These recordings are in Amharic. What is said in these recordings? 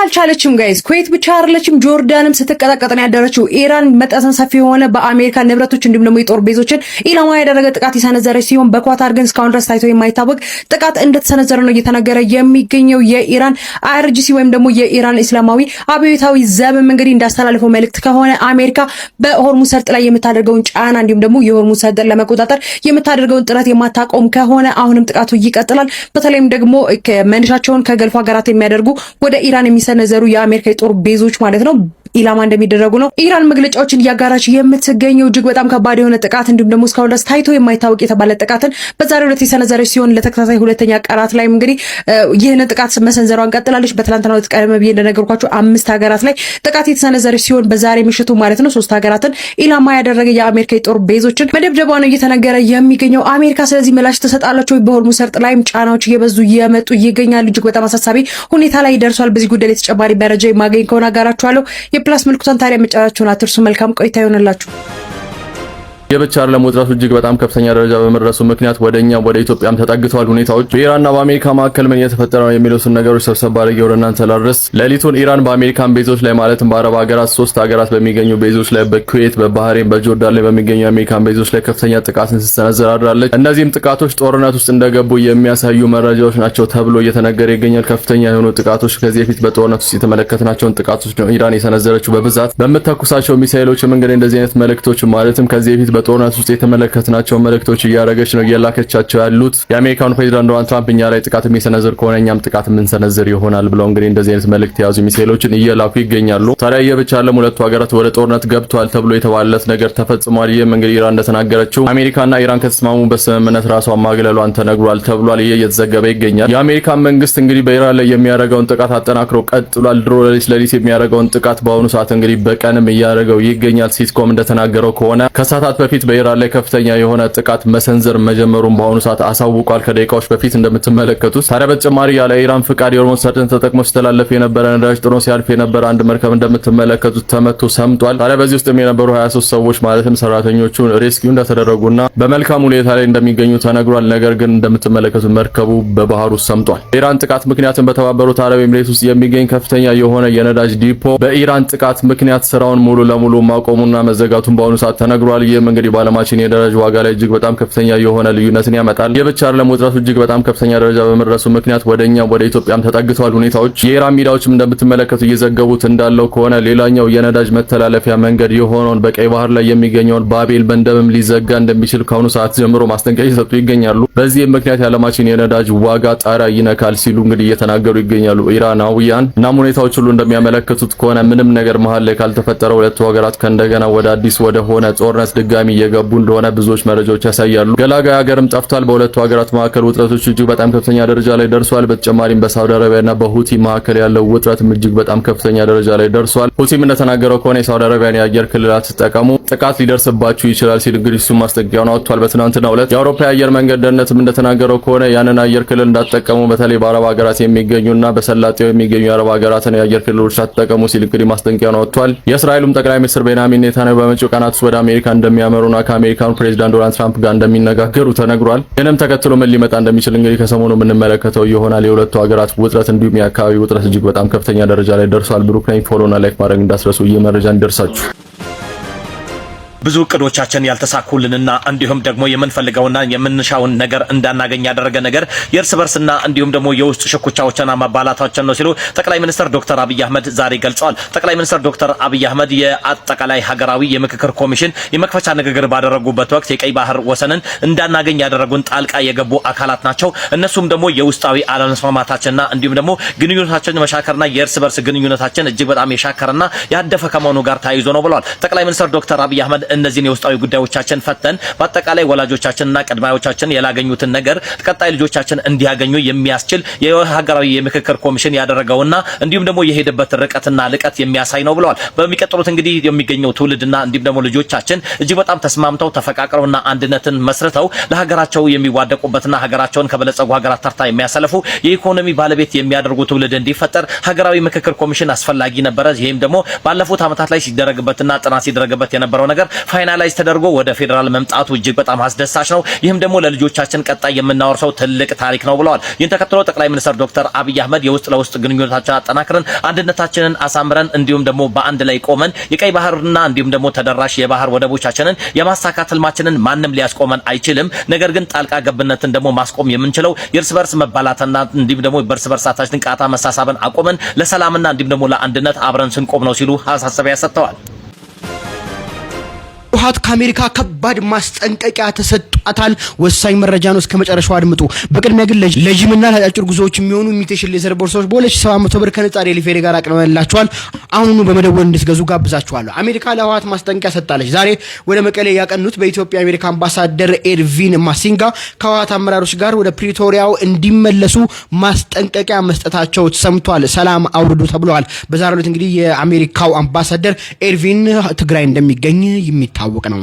አልቻለችም ጋይስ። ኩዌት ብቻ አይደለችም ጆርዳንም ስትቀጠቀጥ ነው ያደረችው። ኢራን መጠን ሰፊ የሆነ በአሜሪካ ንብረቶች እንዲሁም ደግሞ የጦር ቤዞችን ኢላማ ያደረገ ጥቃት የሰነዘረች ሲሆን በኳታር ግን እስካሁን ድረስ ታይቶ የማይታወቅ ጥቃት እንደተሰነዘረ ነው እየተነገረ የሚገኘው። የኢራን አይአርጂሲ ወይም ደግሞ የኢራን እስላማዊ አብዮታዊ ዘብም እንግዲህ እንዳስተላለፈው መልእክት ከሆነ አሜሪካ በሆርሙዝ ሰርጥ ላይ የምታደርገውን ጫና እንዲሁም ደግሞ የሆርሙዝ ሰርጥን ለመቆጣጠር የምታደርገውን ጥረት የማታቆም ከሆነ አሁንም ጥቃቱ ይቀጥላል። በተለይም ደግሞ መነሻቸውን ከገልፍ ሀገራት የሚያደርጉ ወደ ኢራን የሚሰነዘሩ የአሜሪካ የጦር ቤዞች ማለት ነው ኢላማ እንደሚደረጉ ነው ኢራን መግለጫዎችን እያጋራች የምትገኘው። እጅግ በጣም ከባድ የሆነ ጥቃት እንዲሁም ደግሞ እስካሁን ድረስ ታይቶ የማይታወቅ የተባለ ጥቃትን በዛሬው ዕለት የሰነዘረች ሲሆን ለተከታታይ ሁለተኛ ቀናት ላይ እንግዲህ ይህንን ጥቃት መሰንዘሯን ቀጥላለች። በትላንትናው ዕለት ቀደም ብዬ እንደነገርኳችሁ 5 ሀገራት ላይ ጥቃት የተሰነዘረች ሲሆን በዛሬ ምሽቱ ማለት ነው 3 ሀገራትን ኢላማ ያደረገ የአሜሪካ የጦር ቤዞችን መደብደቧ ነው እየተነገረ የሚገኘው። አሜሪካ ስለዚህ ምላሽ ትሰጣለች ወይ? በሆርሙዝ ሰርጥ ላይም ጫናዎች እየበዙ እየመጡ ይገኛሉ። እጅግ በጣም አሳሳቢ ሁኔታ ላይ ደርሷል። በዚህ ጉዳይ ላይ ተጨማሪ መረጃ የማገኝ ከሆነ አጋራችኋለሁ። የፕላስ ምልክቱን ታዲያ መጫወታችሁን አትርሱ። መልካም ቆይታ ይሆንላችሁ። የብቻር ለመውጣቱ እጅግ በጣም ከፍተኛ ደረጃ በመድረሱ ምክንያት ወደኛ ወደ ኢትዮጵያም ተጠግተዋል ሁኔታዎች። በኢራንና በአሜሪካ መካከል ምን እየተፈጠረ ነው የሚሉትን ነገሮች ሰብሰብ አድርጌ ወደ እናንተ ላድረስ። ሌሊቱን ኢራን በአሜሪካን ቤዞች ላይ ማለትም በአረብ ሀገራት 3 ሀገራት በሚገኙ ቤዞች ላይ በኩዌት፣ በባህሬን፣ በጆርዳን ላይ በሚገኙ የአሜሪካን ቤዞች ላይ ከፍተኛ ጥቃትን ስትሰነዝር አድራለች። እነዚህም ጥቃቶች ጦርነት ውስጥ እንደገቡ የሚያሳዩ መረጃዎች ናቸው ተብሎ እየተነገረ ይገኛል። ከፍተኛ የሆኑ ጥቃቶች ከዚህ በፊት በጦርነት ውስጥ የተመለከትናቸውን ጥቃቶች ነው ኢራን የሰነዘረችው በብዛት በመተኩሳቸው ሚሳኤሎችም እንግዲህ እንደዚህ አይነት መልእክቶች ማለትም ከዚህ በፊት በጦርነት ውስጥ የተመለከትናቸው መልእክቶች እያረገች ነው እየላከቻቸው ያሉት። የአሜሪካኑ ፕሬዝዳንት ዶናልድ ትራምፕ እኛ ላይ ጥቃት የሚሰነዝር ከሆነ እኛም ጥቃት የምንሰነዝር ይሆናል ብለው እንግዲህ እንደዚህ አይነት መልእክት የያዙ ሚሳኤሎችን እየላኩ ይገኛሉ። ታዲያ የብቻ ዓለም ሁለቱ ሀገራት ወደ ጦርነት ገብተዋል ተብሎ የተባለለት ነገር ተፈጽሟል። ይህም እንግዲህ ኢራን እንደተናገረችው አሜሪካና ኢራን ከተስማሙበት ስምምነት ራሷን ማግለሏን ተነግሯል ተብሏል። ይህ እየተዘገበ ይገኛል። የአሜሪካን መንግስት እንግዲህ በኢራን ላይ የሚያደርገውን ጥቃት አጠናክሮ ቀጥሏል። ድሮ ለሊት የሚያደርገውን ጥቃት በአሁኑ ሰዓት እንግዲህ በቀንም እያደረገው ይገኛል። ሲትኮም እንደተናገረው ከሆነ ከሰዓታት በፊት በኢራን ላይ ከፍተኛ የሆነ ጥቃት መሰንዘር መጀመሩን በአሁኑ ሰዓት አሳውቋል። ከደቂቃዎች በፊት እንደምትመለከቱት ታዲያ በተጨማሪ ያለ ኢራን ፍቃድ የሆርሙዝ ሰርጥን ተጠቅሞ ሲተላለፍ የነበረ ነዳጅ ጥሎ ሲያልፍ የነበረ አንድ መርከብ እንደምትመለከቱት ተመቶ ሰምጧል። ታዲያ በዚህ ውስጥ የነበሩ 23 ሰዎች ማለትም ሰራተኞቹ ሬስኪው እንደተደረጉና በመልካም ሁኔታ ላይ እንደሚገኙ ተነግሯል። ነገር ግን እንደምትመለከቱት መርከቡ በባህሩ ሰምጧል። ኢራን ጥቃት ምክንያትም በተባበሩት አረብ ኤሚሬት ውስጥ የሚገኝ ከፍተኛ የሆነ የነዳጅ ዲፖ በኢራን ጥቃት ምክንያት ስራውን ሙሉ ለሙሉ ማቆሙና መዘጋቱን በአሁኑ ሰዓት ተነግሯል። ይህም እንግዲህ በዓለማችን የነዳጅ ዋጋ ላይ እጅግ በጣም ከፍተኛ የሆነ ልዩነትን ያመጣል። የብቻ አይደለም ውጥረቱ እጅግ በጣም ከፍተኛ ደረጃ በመድረሱ ምክንያት ወደኛ ወደ ኢትዮጵያም ተጠግተዋል ሁኔታዎች። የኢራን ሚዲያዎችም እንደምትመለከቱ እየዘገቡት እንዳለው ከሆነ ሌላኛው የነዳጅ መተላለፊያ መንገድ የሆነውን በቀይ ባህር ላይ የሚገኘውን ባቤል መንደብም ሊዘጋ እንደሚችል ከአሁኑ ሰዓት ጀምሮ ማስጠንቀቂያ እየሰጡ ይገኛሉ። በዚህም ምክንያት የዓለማችን የነዳጅ ዋጋ ጣሪያ ይነካል ሲሉ እንግዲህ እየተናገሩ ይገኛሉ ኢራናውያን። እናም ሁኔታዎች ሁሉ እንደሚያመለክቱት ከሆነ ምንም ነገር መሀል ላይ ካልተፈጠረ ሁለቱ ሀገራት ከእንደገና ወደ አዲስ ወደ ሆነ ጦርነት ድጋሚ እየገቡ እንደሆነ ብዙዎች መረጃዎች ያሳያሉ። ገላጋይ ሀገርም ጠፍቷል። በሁለቱ ሀገራት መካከል ውጥረቶች እጅግ በጣም ከፍተኛ ደረጃ ላይ ደርሷል። በተጨማሪም በሳውዲ አረቢያና በሁቲ መካከል ያለው ውጥረትም እጅግ በጣም ከፍተኛ ደረጃ ላይ ደርሷል። ሁቲም እንደተናገረው ከሆነ የሳውዲ አረቢያን የአየር ክልል አትጠቀሙ፣ ጥቃት ሊደርስባችሁ ይችላል ሲል እንግዲህ እሱ ማስጠንቀቂያውን አውጥቷል በትናንትናው ዕለት። የአውሮፓ የአየር መንገድ ደህንነትም እንደተናገረው ከሆነ ያንን አየር ክልል እንዳትጠቀሙ፣ በተለይ በአረብ ሀገራት የሚገኙና በሰላጤው የሚገኙ የአረብ ሀገራትን የአየር ክልሎች አትጠቀሙ ሲል እንግዲህ ማስጠንቀቂያውን አውጥቷል። የእስራኤሉም ጠቅላይ ሚኒስትር ቤንያሚን ኔታንያሁ በመጪው ቀናት ወደ አሜሪካ እንደሚያመሩና ከአሜሪካኑ ፕሬዝዳንት ዶናልድ ትራምፕ ጋር እንደሚነጋገሩ ተነግሯል። ይህንም ተከትሎ ምን ሊመጣ እንደሚችል እንግዲህ ከሰሞኑ የምንመለከተው ይሆናል። የሁለቱ ሀገራት ውጥረት እንዲሁም የአካባቢ ውጥረት እጅግ በጣም ከፍተኛ ደረጃ ላይ ደርሷል። ብሩክ ነኝ። ፎሎና ላይክ ማድረግ እንዳስረሱ ይህ መረጃ እንዲደርሳችሁ። ብዙ እቅዶቻችን ያልተሳኩልንና እንዲሁም ደግሞ የምንፈልገውና የምንሻውን ነገር እንዳናገኝ ያደረገ ነገር የእርስ በርስና እንዲሁም ደግሞ የውስጥ ሽኩቻዎችና ማባላታችን ነው ሲሉ ጠቅላይ ሚኒስትር ዶክተር አብይ አህመድ ዛሬ ገልጸዋል። ጠቅላይ ሚኒስትር ዶክተር አብይ አህመድ የአጠቃላይ ሀገራዊ የምክክር ኮሚሽን የመክፈቻ ንግግር ባደረጉበት ወቅት የቀይ ባህር ወሰንን እንዳናገኝ ያደረጉን ጣልቃ የገቡ አካላት ናቸው። እነሱም ደግሞ የውስጣዊ አለመስማማታችንና እንዲሁም ደግሞ ግንኙነታችን መሻከርና የእርስ በርስ ግንኙነታችን እጅግ በጣም የሻከረና ያደፈ ከመሆኑ ጋር ተያይዞ ነው ብለዋል። ጠቅላይ ሚኒስትር ዶክተር አብይ አህመድ እነዚህን የውስጣዊ ጉዳዮቻችን ፈተን በአጠቃላይ ወላጆቻችንና ቀድማዮቻችን ያላገኙትን ነገር ቀጣይ ልጆቻችን እንዲያገኙ የሚያስችል የሀገራዊ የምክክር ኮሚሽን ያደረገውና እንዲሁም ደግሞ የሄደበት ርቀትና ልቀት የሚያሳይ ነው ብለዋል። በሚቀጥሉት እንግዲህ የሚገኘው ትውልድና እንዲሁም ደግሞ ልጆቻችን እጅግ በጣም ተስማምተው ተፈቃቅረውና አንድነትን መስርተው ለሀገራቸው የሚዋደቁበትና ሀገራቸውን ከበለጸጉ ሀገራት ተርታ የሚያሰልፉ የኢኮኖሚ ባለቤት የሚያደርጉ ትውልድ እንዲፈጠር ሀገራዊ ምክክር ኮሚሽን አስፈላጊ ነበረ። ይሄም ደግሞ ባለፉት ዓመታት ላይ ሲደረግበትና ጥናት ሲደረግበት የነበረው ነገር ፋይናላይዝ ተደርጎ ወደ ፌዴራል መምጣቱ እጅግ በጣም አስደሳች ነው። ይህም ደግሞ ለልጆቻችን ቀጣይ የምናወርሰው ትልቅ ታሪክ ነው ብለዋል። ይህን ተከትሎ ጠቅላይ ሚኒስትር ዶክተር አብይ አህመድ የውስጥ ለውስጥ ግንኙነታችንን አጠናክረን አንድነታችንን አሳምረን እንዲሁም ደግሞ በአንድ ላይ ቆመን የቀይ ባህርና እንዲሁም ደግሞ ተደራሽ የባህር ወደቦቻችንን የማሳካት ህልማችንን ማንም ሊያስቆመን አይችልም። ነገር ግን ጣልቃ ገብነትን ደግሞ ማስቆም የምንችለው የእርስ በርስ መባላትና እንዲሁም ደግሞ በእርስ በርሳችን ቃታ መሳሳብን አቆመን ለሰላምና እንዲሁም ደግሞ ለአንድነት አብረን ስንቆም ነው ሲሉ ሀሳቢያ ሰጥተዋል። ህወሓት ከአሜሪካ ከባድ ማስጠንቀቂያ ተሰጥቷታል። ወሳኝ መረጃ ነው፣ እስከ መጨረሻው አድምጡ። በቅድሚያ ግን ለጂምና ለአጫጭር ጉዞዎች የሚሆኑ ኢሚቴሽን ሌዘር ቦርሳዎች በ2700 ብር ከነጻ ዴሊቨሪ ጋር አቅርበንላችኋል። አሁኑኑ በመደወል እንድትገዙ ጋብዛችኋለሁ። አሜሪካ ለህወሓት ማስጠንቀቂያ ሰጥታለች። ዛሬ ወደ መቀሌ ያቀኑት በኢትዮጵያ የአሜሪካ አምባሳደር ኤርቪን ማሲንጋ ከህወሓት አመራሮች ጋር ወደ ፕሪቶሪያው እንዲመለሱ ማስጠንቀቂያ መስጠታቸው ተሰምቷል። ሰላም አውርዱ ተብለዋል። በዛሬው ዕለት እንግዲህ የአሜሪካው አምባሳደር ኤርቪን ትግራይ እንደሚገኝ የሚታወቅ ነው።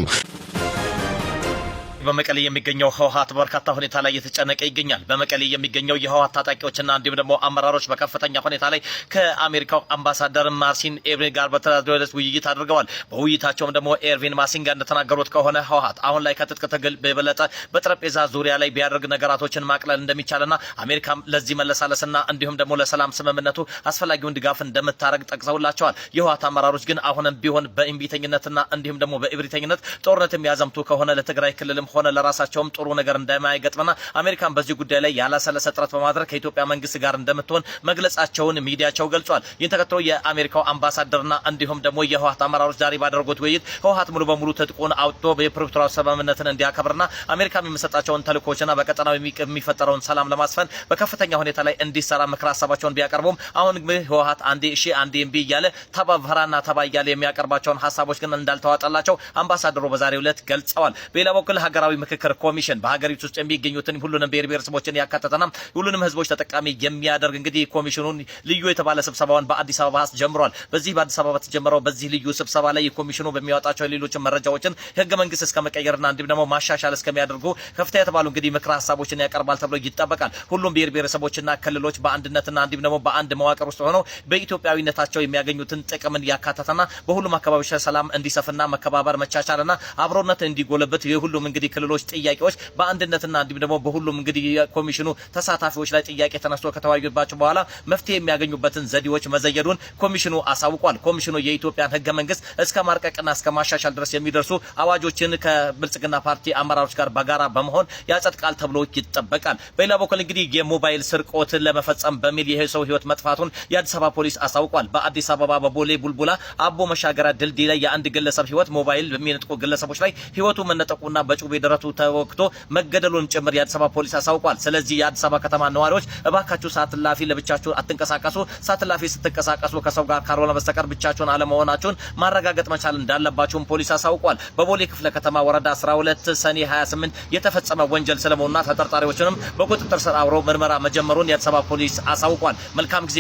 በመቀሌ የሚገኘው ህወሓት በርካታ ሁኔታ ላይ እየተጨነቀ ይገኛል። በመቀሌ የሚገኘው የህወሓት ታጣቂዎችና እንዲሁም ደግሞ አመራሮች በከፍተኛ ሁኔታ ላይ ከአሜሪካው አምባሳደር ማርሲን ኤርቪን ጋር በተደረገ ውይይት አድርገዋል። በውይይታቸውም ደግሞ ኤርቪን ማሲንጋ እንደተናገሩት ከሆነ ህወሓት አሁን ላይ ከትጥቅ ትግል በበለጠ በጠረጴዛ ዙሪያ ላይ ቢያደርግ ነገራቶችን ማቅለል እንደሚቻልና አሜሪካም ለዚህ መለሳለስና እንዲሁም ደግሞ ለሰላም ስምምነቱ አስፈላጊውን ድጋፍ እንደምታረግ ጠቅሰውላቸዋል። የህወሓት አመራሮች ግን አሁንም ቢሆን በእምቢተኝነትና እንዲሁም ደግሞ በእብሪተኝነት ጦርነት የሚያዘምቱ ከሆነ ለትግራይ ክልልም ሆነ ለራሳቸውም ጥሩ ነገር እንደማይገጥምና አሜሪካን በዚህ ጉዳይ ላይ ያላሰለሰ ጥረት በማድረግ ከኢትዮጵያ መንግስት ጋር እንደምትሆን መግለጻቸውን ሚዲያቸው ገልጿል። ይህን ተከትሎ የአሜሪካው አምባሳደርና እንዲሁም ደግሞ የህወሓት አመራሮች ዛሬ ባደረጉት ውይይት ህወሓት ሙሉ በሙሉ ትጥቁን አውጥቶ የፕሪቶሪያው ስምምነትን እንዲያከብርና አሜሪካም የሚሰጣቸውን ተልእኮችና በቀጠናው የሚፈጠረውን ሰላም ለማስፈን በከፍተኛ ሁኔታ ላይ እንዲሰራ ምክር ሀሳባቸውን ቢያቀርቡም አሁን ግን ህወሓት አንዴ እሺ አንዴ እምቢ እያለ ተባበራና ተባ እያለ የሚያቀርባቸውን ሀሳቦች ግን እንዳልተዋጠላቸው አምባሳደሩ በዛሬው ዕለት ገልጸዋል። በሌላ በኩል ሀገራዊ ምክክር ኮሚሽን በሀገሪቱ ውስጥ የሚገኙትን ሁሉንም ብሔር ብሔረሰቦችን ያካተተና ሁሉንም ህዝቦች ተጠቃሚ የሚያደርግ እንግዲህ ኮሚሽኑን ልዩ የተባለ ስብሰባውን በአዲስ አበባ ጀምሯል። በዚህ በአዲስ አበባ ተጀመረው በዚህ ልዩ ስብሰባ ላይ ኮሚሽኑ በሚያወጣቸው ሌሎች መረጃዎችን ህገ መንግስት እስከመቀየርና እንዲሁም ደግሞ ማሻሻል እስከሚያደርጉ ከፍተኛ የተባሉ እንግዲህ ምክር ሀሳቦችን ያቀርባል ተብሎ ይጠበቃል። ሁሉም ብሔር ብሔረሰቦችና ክልሎች በአንድነትና እንዲሁም ደግሞ በአንድ መዋቅር ውስጥ ሆነው በኢትዮጵያዊነታቸው የሚያገኙትን ጥቅምን ያካተተና በሁሉም አካባቢዎች ሰላም እንዲሰፍና መከባበር መቻቻልና አብሮነት እንዲጎለበት የሁሉም እንግዲህ ክልሎች ጥያቄዎች በአንድነትና እንዲሁም ደግሞ በሁሉም እንግዲህ የኮሚሽኑ ተሳታፊዎች ላይ ጥያቄ ተነስቶ ከተወያዩባቸው በኋላ መፍትሄ የሚያገኙበትን ዘዴዎች መዘየዱን ኮሚሽኑ አሳውቋል። ኮሚሽኑ የኢትዮጵያን ህገ መንግስት እስከ ማርቀቅና እስከ ማሻሻል ድረስ የሚደርሱ አዋጆችን ከብልጽግና ፓርቲ አመራሮች ጋር በጋራ በመሆን ያጸድቃል ተብሎ ይጠበቃል። በሌላ በኩል እንግዲህ የሞባይል ስርቆትን ለመፈጸም በሚል የሰው ህይወት መጥፋቱን የአዲስ አበባ ፖሊስ አሳውቋል። በአዲስ አበባ በቦሌ ቡልቡላ አቦ መሻገሪያ ድልድይ ላይ የአንድ ግለሰብ ህይወት ሞባይል በሚነጥቁ ግለሰቦች ላይ ህይወቱ መነጠቁና በጩቤ ደረቱ ተወክቶ መገደሉን ጭምር የአዲስ አበባ ፖሊስ አሳውቋል። ስለዚህ የአዲስ አበባ ከተማ ነዋሪዎች እባካችሁ ሰዓት እላፊ ለብቻችሁ አትንቀሳቀሱ፣ ሰዓት እላፊ ስትንቀሳቀሱ ከሰው ጋር ካልሆነ በስተቀር ብቻችሁን አለመሆናችሁን ማረጋገጥ መቻል እንዳለባችሁም ፖሊስ አሳውቋል። በቦሌ ክፍለ ከተማ ወረዳ 12 ሰኔ 28 የተፈጸመ ወንጀል ስለመሆኑና ተጠርጣሪዎችንም በቁጥጥር ስር አውሮ ምርመራ መጀመሩን የአዲስ አበባ ፖሊስ አሳውቋል። መልካም ጊዜ።